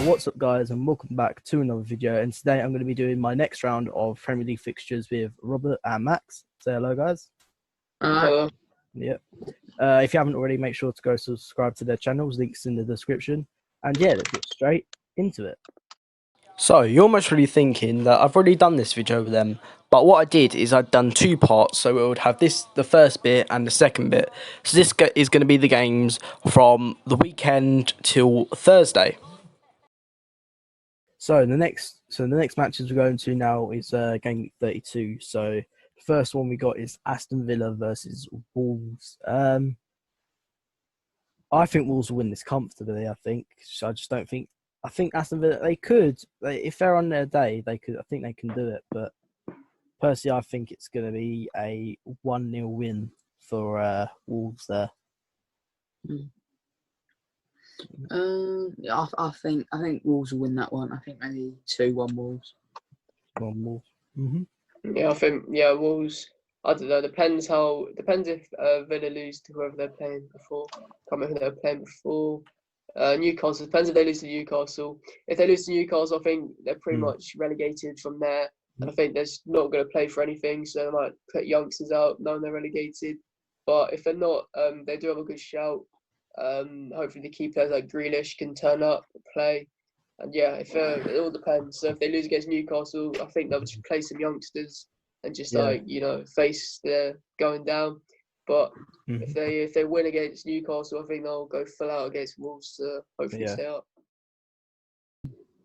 What's up, guys, and welcome back to another video. And today I'm going to be doing my next round of Premier League fixtures with Robert and Max. Say hello, guys. Hello. Yep. If you haven't already, make sure to go subscribe to their channels. Links in the description. And yeah, let's get straight into it. So you're most really thinking that I've already done this video with them, but what I did is I'd done two parts, so it would have the first bit and the second bit. So this is going to be the games from the weekend till Thursday. So the next matches we're going to now is game week 32. So the first one we got is Aston Villa versus Wolves. I think Wolves will win this comfortably. I think Aston Villa, if they're on their day, I think they can do it. But personally, I think it's going to be a 1-0 win for Wolves there. I think Wolves will win that one. I think maybe 2-1 Wolves. 1 Wolves. Yeah, I think Wolves. I don't know. Depends if Villa lose to whoever they're playing before. Can't remember who they were playing before. Newcastle. Depends if they lose to Newcastle. If they lose to Newcastle, I think they're pretty much relegated from there. And I think they're not going to play for anything, so they might put youngsters out knowing they're relegated. But if they're not, they do have a good shout. Hopefully the key players like Grealish can turn up, play, and yeah, it all depends. So if they lose against Newcastle, I think they'll just play some youngsters and just face their going down. But if they win against Newcastle, I think they'll go full out against Wolves to hopefully stay up.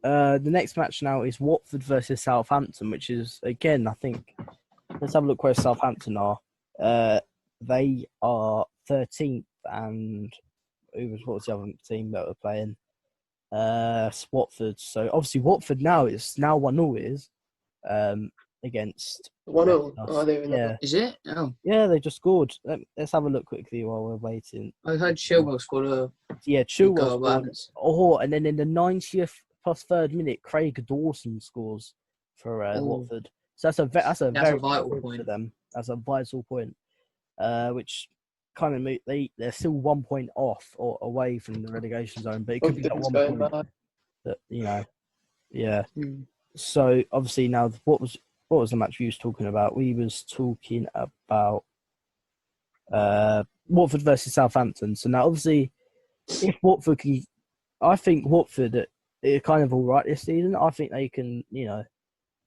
The next match now is Watford versus Southampton, which is, again, I think, let's have a look where Southampton are. They are 13th, and what was the other team that were playing? Watford. So obviously Watford now 1-0 against 1-0. Oh, yeah. Is it? Oh. Yeah, they just scored. Let's have a look quickly while we're waiting. I heard Chilwell scored a... Yeah, Chilwell scored. Oh, and then in the 90th plus 3rd minute, Craig Dawson scores for Watford. So that's a very vital point for them. That's a vital point, which kind of they're still 1 point off or away from the relegation zone, but it could be that 1 point that, yeah. So obviously now, what was the match we was talking about? We was talking about Watford versus Southampton. So now obviously, if Watford I think Watford are kind of all right this season. I think they can,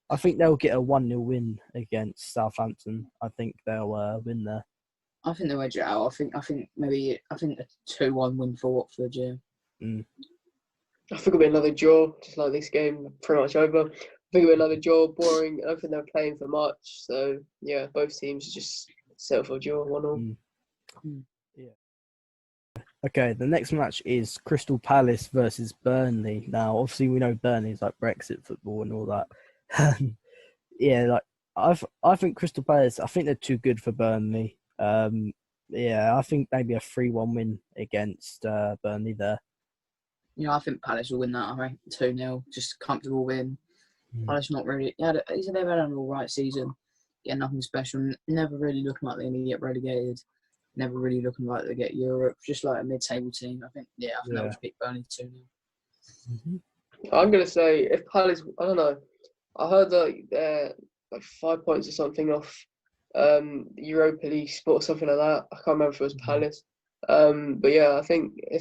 I think they'll get a 1-0 win against Southampton. I think they'll win there. I think they'll edge it out. I think a 2-1 win for Watford, yeah. I think it'll be another draw, just like this game, pretty much over. I think it'll be another draw, boring. I don't think they're playing for much. So, yeah, both teams just settle for a draw, 1-0. Yeah. Okay, the next match is Crystal Palace versus Burnley. Now, obviously, we know Burnley's like Brexit football and all that. Yeah, I think Crystal Palace, I think they're too good for Burnley. I think maybe a 3-1 win against Burnley there. Yeah, I think Palace will win that. I think 2-0, just a comfortable win. Palace not really. Yeah, they've had an all right season. Yeah, nothing special. Never really looking like they're going to get relegated. Never really looking like they get Europe. Just like a mid-table team. I think they'll just beat Burnley 2-0. I'm going to say if Palace, I don't know. I heard that they're like 5 points or something off Europa League spot or something like that. I can't remember if it was Palace. But yeah, I think I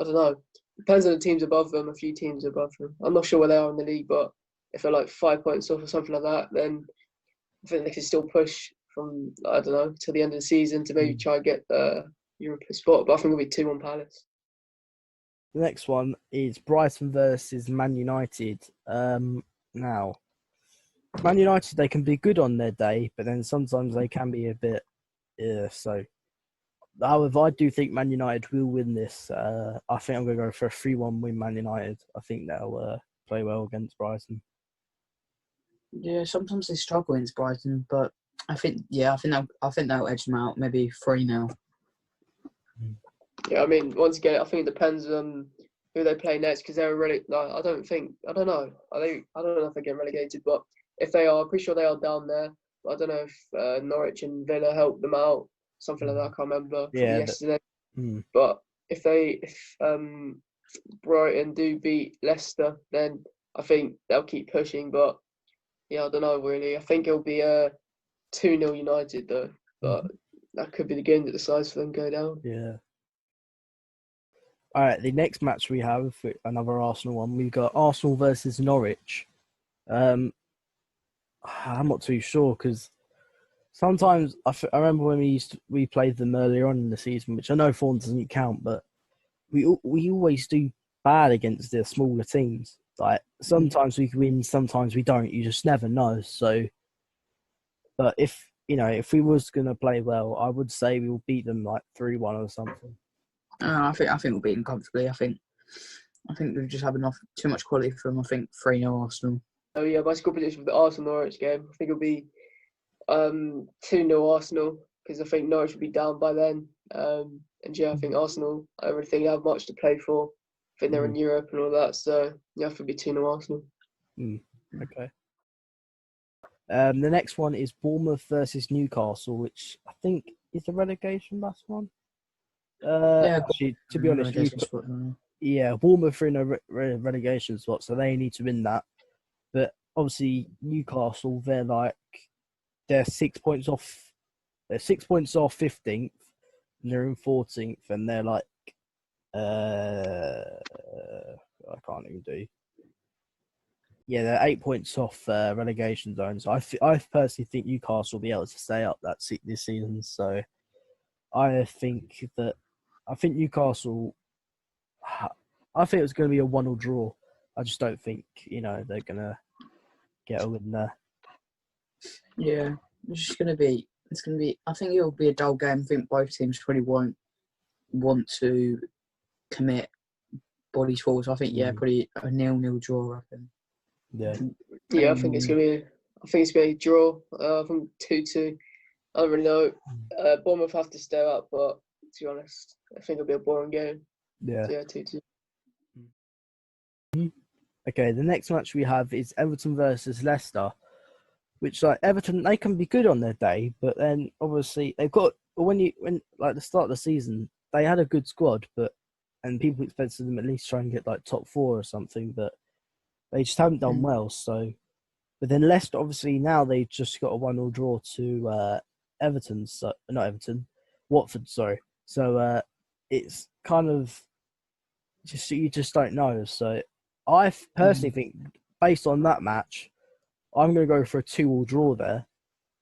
don't know. Depends on the teams above them, a few teams above them. I'm not sure where they are in the league, but if they're like 5 points off or something like that, then I think they can still push from, I don't know, till the end of the season to maybe try and get the Europa spot. But I think it'll be 2-1 Palace. The next one is Brighton versus Man United. Now, Man United, they can be good on their day, but then sometimes they can be a bit, so. However, I do think Man United will win this. I think I'm going to go for a 3-1 win Man United. I think they'll play well against Brighton. Yeah, sometimes they struggle against Brighton, but I think they'll edge them out. Maybe 3-0. Yeah, I mean, once again, I think it depends on who they play next because they're really. Like, I don't know. I don't know if they're getting relegated, but if they are, I'm pretty sure they are down there. But I don't know if Norwich and Villa helped them out, something like that. I can't remember from yesterday. But if Brighton do beat Leicester, then I think they'll keep pushing. But yeah, I don't know really. I think it'll be 2-0 United though, but that could be the game that decides for them to go down. Yeah. All right, the next match we have, another Arsenal one. We've got Arsenal versus Norwich. I'm not too sure because sometimes I remember when we played them earlier on in the season, which I know form doesn't count, but we always do bad against the smaller teams. Like sometimes we win, sometimes we don't. You just never know. So, but if we was gonna play well, I would say we will beat them like 3-1 or something. I think we'll beat them comfortably. I think we just have too much quality for them. I think 3-0 Arsenal. Oh yeah, my score prediction for the Arsenal Norwich game, I think it'll be 2-0 Arsenal because I think Norwich will be down by then. And yeah, I think Arsenal, I don't really think they have much to play for. I think they're in Europe and all that. So yeah, I think it'll be 2-0 Arsenal. Okay. The next one is Bournemouth versus Newcastle, which I think is the relegation last one. Actually, to be honest, Bournemouth are in a relegation spot, so they need to win that. But obviously, Newcastle, they're 6 points off. They're 6 points off 15th, and they're in 14th, and they're like, I can't even do. Yeah, they're 8 points off relegation zone. So I personally think Newcastle will be able to stay up this season. So I think Newcastle. I think it's going to be a 1-1 draw. I just don't think they're going to get a win there. Yeah, it's going to be. I think it'll be a dull game. I think both teams probably won't want to commit bodies forward. So I think probably a 0-0 draw. I reckon. Yeah, I think it's going to be a draw. I think 2-2. I don't really know. Bournemouth have to stay up, but to be honest, I think it'll be a boring game. Yeah. So, yeah, 2-2. Okay, the next match we have is Everton versus Leicester, which Everton, they can be good on their day, but then obviously they've got when the start of the season they had a good squad, and people expected them at least try and get top 4 or something, but they just haven't done well. So, but then Leicester obviously now they just got a 1-1 draw to Watford. Sorry. So it's kind of you just don't know. So I personally think, based on that match, I'm going to go for a 2-2 draw there.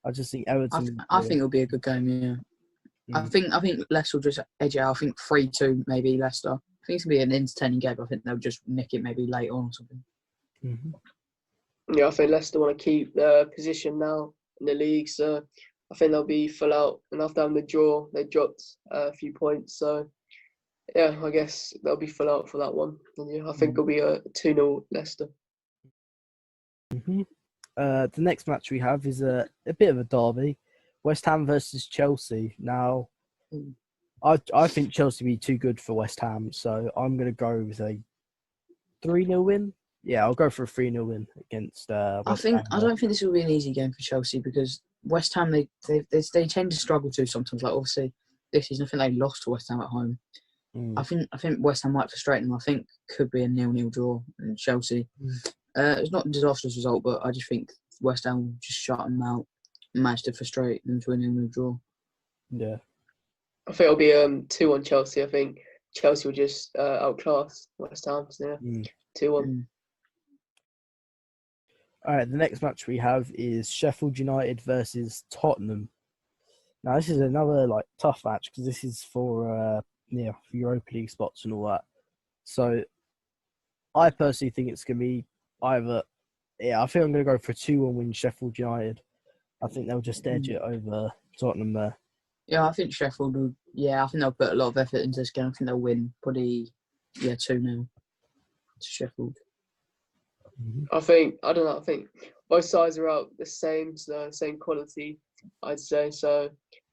I just think Everton. I think it'll be a good game. Yeah. I think Leicester will just edge out. I think 3-2 maybe Leicester. I think it's going to be an entertaining game. I think they'll just nick it maybe late on or something. Yeah, I think Leicester want to keep their position now in the league, so I think they'll be full out. And after having the draw, they dropped a few points. So yeah, I guess they'll be full out for that one. And yeah, I think it'll be a 2-0 Leicester. The next match we have is a bit of a derby. West Ham versus Chelsea. Now, I think Chelsea will be too good for West Ham, so I'm going to go with a 3-0 win. Yeah, I'll go for a 3-0 win against West Ham. I don't think this will be an easy game for Chelsea because West Ham, they tend to struggle to sometimes. Like obviously this season, I think they lost to West Ham at home. I think West Ham might frustrate them. I think could be a 0-0 draw in Chelsea. It's not a disastrous result, but I just think West Ham will just shut them out and manage to frustrate them to a 0-0 draw. Yeah. I think it'll be 2-1 Chelsea. I think Chelsea will just outclass West Ham. So yeah, 2-1. All right, the next match we have is Sheffield United versus Tottenham. Now, this is another tough match because this is for Europa League spots and all that. So, I personally think it's going to be I think I'm going to go for a 2-1 win Sheffield United. I think they'll just edge it over Tottenham there. Yeah, I think Sheffield will. Yeah, I think they'll put a lot of effort into this game. I think they'll win probably 2-0 to Sheffield. I think both sides are out the same, so same quality, I'd say. So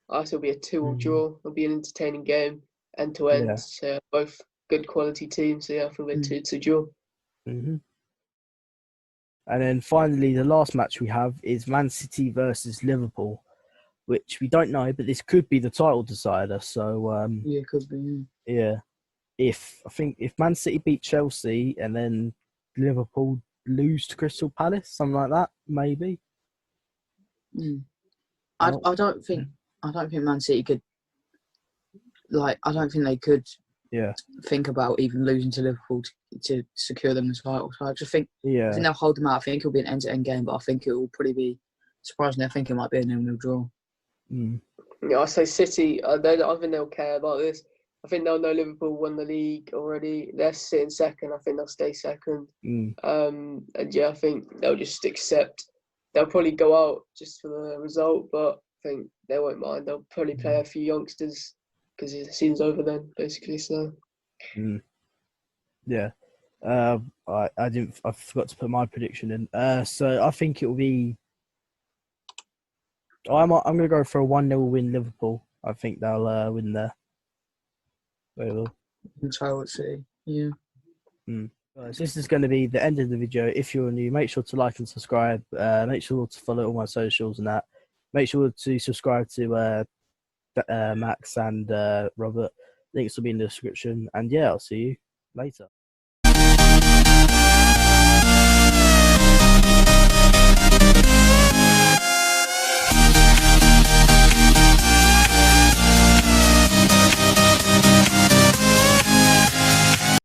I think it'll be a 2-2 draw. It'll be an entertaining game, end to end. So both good quality team. So yeah, I think we're 2-2 draw. Mm-hmm. And then finally, the last match we have is Man City versus Liverpool, which we don't know, but this could be the title decider. So Yeah, it could be. yeah, if Man City beat Chelsea and then Liverpool lose to Crystal Palace, something like that, maybe. I don't think Man City could. I don't think they could. Yeah. Think about even losing to Liverpool to secure them the title. So I just think. Yeah. I think they'll hold them out. I think it'll be an end-to-end game, but I think it will probably be surprising. I think it might be a 0-0 draw. Yeah, I say City. I don't think they'll care about this. I think they'll know Liverpool won the league already. They're sitting second. I think they'll stay second. And yeah, I think they'll just accept. They'll probably go out just for the result, but I think they won't mind. They'll probably play a few youngsters because the season's over then, basically. So. Yeah. I forgot to put my prediction in. So I think it will be. I'm going to go for a 1-0 win Liverpool. I think they'll win there. They will. So I would say, yeah. So this is going to be the end of the video. If you're new, make sure to like and subscribe. Make sure to follow all my socials and that. Make sure to subscribe to Max and Robert. Links will be in the description. And yeah, I'll see you later.